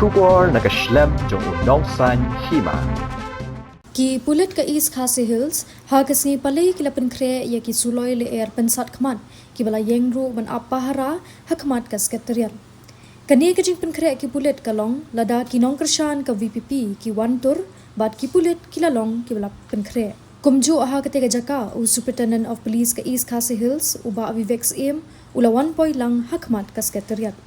Trooper nakaslem jong unongsan Hima. Ki Pulit ka East Khasi Hills, hagasngi palay kila Pynkhreh ya ki Suloi le air Pynsat Khmat, ki bala yengru ban apahara Hakhmat ka Secretariat. Kani ka jing Pynkhreh ki Pulit kalong lada ki nong kershan ka VPP ki wantur bat ki Pulit kilalong ki bala Pynkhreh. Kumju aha kete ka jaka u Superintendent of Police ka East Khasi Hills uba avivex ula 1 point lang Hakhmat ka Secretariat.